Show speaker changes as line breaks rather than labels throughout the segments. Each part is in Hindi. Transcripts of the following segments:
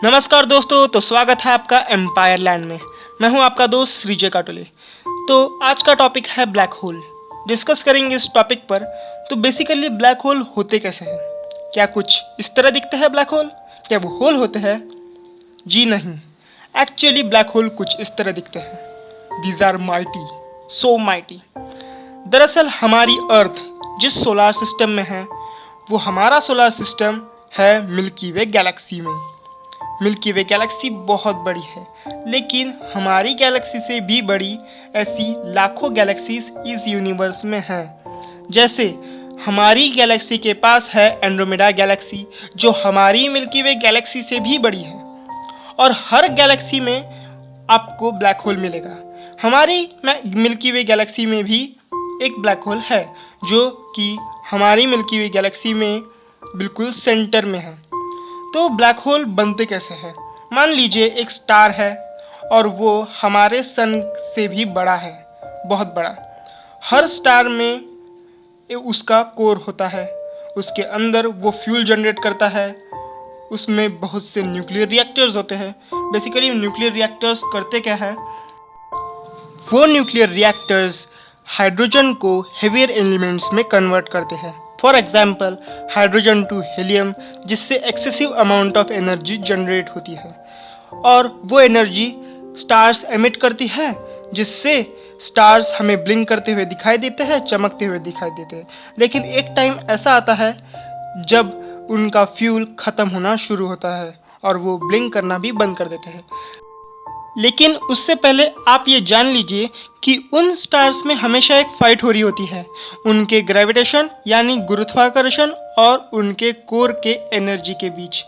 नमस्कार दोस्तों, तो स्वागत है आपका एम्पायर लैंड में। मैं हूं आपका दोस्त श्रीजय काटोले। तो आज का टॉपिक है ब्लैक होल। डिस्कस करेंगे इस टॉपिक पर। तो बेसिकली ब्लैक होल होते कैसे हैं? क्या कुछ इस तरह दिखते हैं ब्लैक होल? क्या वो होल होते हैं? जी नहीं, एक्चुअली ब्लैक होल कुछ इस तरह दिखते हैं। These are mighty, so mighty. दरअसल हमारी अर्थ जिस सोलार सिस्टम में है वो हमारा सोलार सिस्टम है मिल्की वे गैलेक्सी में। मिल्की वे गैलेक्सी बहुत बड़ी है, लेकिन हमारी गैलेक्सी से भी बड़ी ऐसी लाखों गैलेक्सीज इस यूनिवर्स में हैं। जैसे हमारी गैलेक्सी के पास है एंड्रोमेडा गैलेक्सी, जो हमारी मिल्की वे गैलेक्सी से भी बड़ी है। और हर गैलेक्सी में आपको ब्लैक होल मिलेगा। हमारी मिल्की वे गैलेक्सी में भी एक ब्लैक होल है, जो कि हमारी मिल्की वे गैलेक्सी में बिल्कुल सेंटर में है। तो ब्लैक होल बनते कैसे हैं? मान लीजिए एक स्टार है और वो हमारे सन से भी बड़ा है, बहुत बड़ा। हर स्टार में उसका कोर होता है, उसके अंदर वो फ्यूल जनरेट करता है, उसमें बहुत से न्यूक्लियर रिएक्टर्स होते हैं। बेसिकली न्यूक्लियर रिएक्टर्स करते क्या है? वो न्यूक्लियर रिएक्टर्स हाइड्रोजन को हेवियर एलिमेंट्स में कन्वर्ट करते हैं। For example hydrogen to helium, जिससे excessive amount of energy generate होती है। और वो एनर्जी स्टार्स एमिट करती है, जिससे स्टार्स हमें ब्लिंक करते हुए दिखाई देते हैं, चमकते हुए दिखाई देते हैं। लेकिन एक टाइम ऐसा आता है जब उनका फ्यूल ख़त्म होना शुरू होता है और वो ब्लिंक करना भी बंद कर देते हैं। लेकिन उससे पहले आप ये जान लीजिए कि उन स्टार्स में हमेशा एक फाइट हो रही होती है, उनके ग्रेविटेशन यानी गुरुत्वाकर्षण और उनके कोर के एनर्जी के बीच।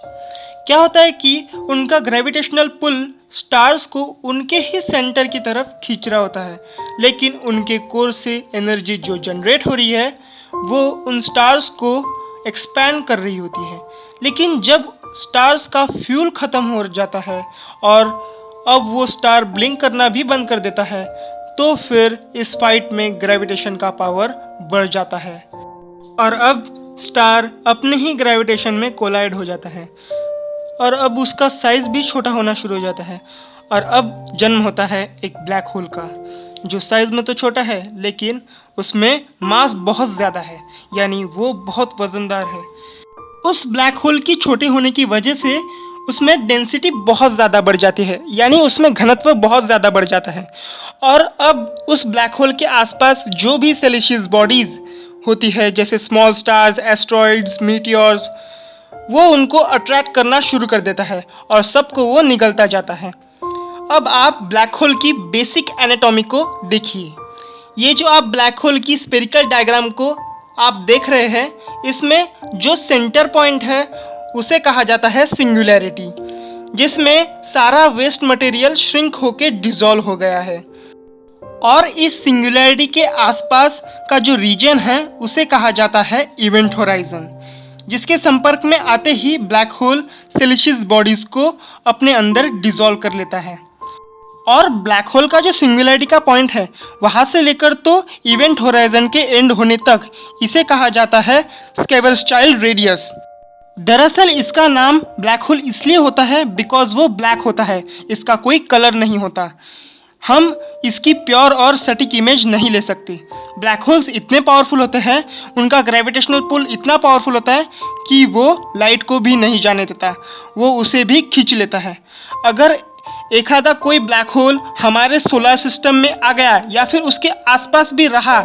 क्या होता है कि उनका ग्रेविटेशनल पुल स्टार्स को उनके ही सेंटर की तरफ खींच रहा होता है, लेकिन उनके कोर से एनर्जी जो जनरेट हो रही है वो उन स्टार्स को एक्सपैंड कर रही होती है। लेकिन जब स्टार्स का फ्यूल ख़त्म हो जाता है और अब वो स्टार ब्लिंक करना भी बंद कर देता है, तो फिर इस फाइट में ग्रेविटेशन का पावर बढ़ जाता है और अब स्टार अपने ही ग्रेविटेशन में कोलाइड हो जाता है और अब उसका साइज भी छोटा होना शुरू हो जाता है। और अब जन्म होता है एक ब्लैक होल का, जो साइज में तो छोटा है लेकिन उसमें मास बहुत ज़्यादा है, यानी वो बहुत वजनदार है। उस ब्लैक होल की छोटे होने की वजह से उसमें डेंसिटी बहुत ज़्यादा बढ़ जाती है, यानी उसमें घनत्व बहुत ज़्यादा बढ़ जाता है। और अब उस ब्लैक होल के आसपास जो भी सेलेशियस बॉडीज़ होती है, जैसे स्मॉल स्टार्स, एस्ट्रॉइड्स, मीटियोर्स, वो उनको अट्रैक्ट करना शुरू कर देता है और सबको वो निगलता जाता है। अब आप ब्लैक होल की बेसिक एनाटॉमी को देखिए। ये जो आप ब्लैक होल की स्फेरिकल डायग्राम को आप देख रहे हैं, इसमें जो सेंटर पॉइंट है उसे कहा जाता है सिंगुलैरिटी, जिसमें सारा वेस्ट मटेरियल श्रिंक होके डिसॉल्व हो गया है। और इस सिंगुलैरिटी के आसपास का जो रीजन है उसे कहा जाता है इवेंट होराइजन, जिसके संपर्क में आते ही ब्लैक होल सिलिशियस बॉडीज़ को अपने अंदर डिसॉल्व कर लेता है। और ब्लैक होल का जो सिंगुलैरिटी का पॉइंट है, वहाँ से लेकर तो इवेंट होराइजन के एंड होने तक इसे कहा जाता है स्कैबरचाइल्ड रेडियस। दरअसल इसका नाम ब्लैक होल इसलिए होता है बिकॉज वो ब्लैक होता है, इसका कोई कलर नहीं होता। हम इसकी प्योर और सटीक इमेज नहीं ले सकते। ब्लैक होल्स इतने पावरफुल होते हैं, उनका ग्रेविटेशनल पुल इतना पावरफुल होता है कि वो लाइट को भी नहीं जाने देता, वो उसे भी खींच लेता है। अगर एक आधा कोई ब्लैक होल हमारे सोलर सिस्टम में आ गया या फिर उसके आसपास भी रहा,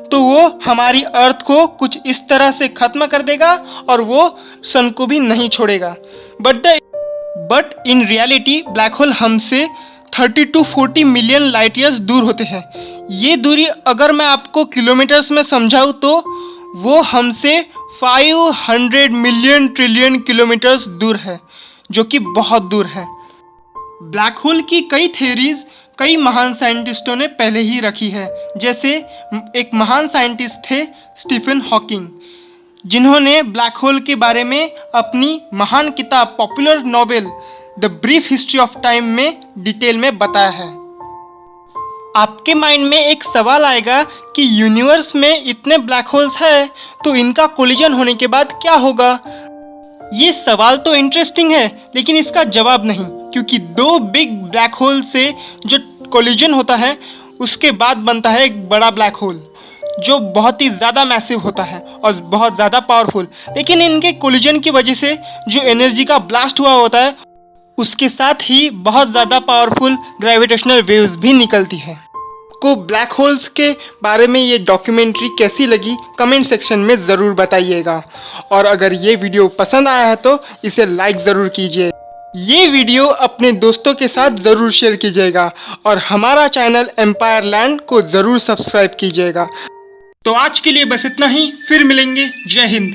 तो वो हमारी अर्थ को कुछ इस तरह से ख़त्म कर देगा और वो सन को भी नहीं छोड़ेगा। But in reality black hole हमसे 30 to 40 मिलियन लाइट ईयर्स दूर होते हैं। ये दूरी अगर मैं आपको किलोमीटर्स में समझाऊँ तो वो हमसे 500 मिलियन ट्रिलियन किलोमीटर्स दूर है, जो कि बहुत दूर है। ब्लैक होल की कई थ्योरीज कई महान साइंटिस्टों ने पहले ही रखी है। जैसे एक महान साइंटिस्ट थे स्टीफन हॉकिंग, जिन्होंने ब्लैक होल के बारे में अपनी महान किताब popular novel the brief history of time में डिटेल में बताया है। आपके माइंड में एक सवाल आएगा कि यूनिवर्स में इतने ब्लैक होल्स हैं तो इनका कोलिजन होने के बाद क्या होगा? ये सवाल तो इंटरेस्टिंग है, लेकिन इसका जवाब नहीं, क्योंकि दो बिग ब्लैक होल से जो कोलिजन होता है उसके बाद बनता है एक बड़ा ब्लैक होल जो बहुत ही ज़्यादा मैसिव होता है और बहुत ज़्यादा पावरफुल। लेकिन इनके कोलिजन की वजह से जो एनर्जी का ब्लास्ट हुआ होता है उसके साथ ही बहुत ज़्यादा पावरफुल ग्रेविटेशनल वेव्स भी निकलती है। को ब्लैक होल्स के बारे में ये डॉक्यूमेंट्री कैसी लगी कमेंट सेक्शन में ज़रूर बताइएगा, और अगर ये वीडियो पसंद आया है तो इसे लाइक ज़रूर कीजिए। ये वीडियो अपने दोस्तों के साथ ज़रूर शेयर कीजिएगा और हमारा चैनल एम्पायर लैंड को ज़रूर सब्सक्राइब कीजिएगा। तो आज के लिए बस इतना ही, फिर मिलेंगे। जय हिंद।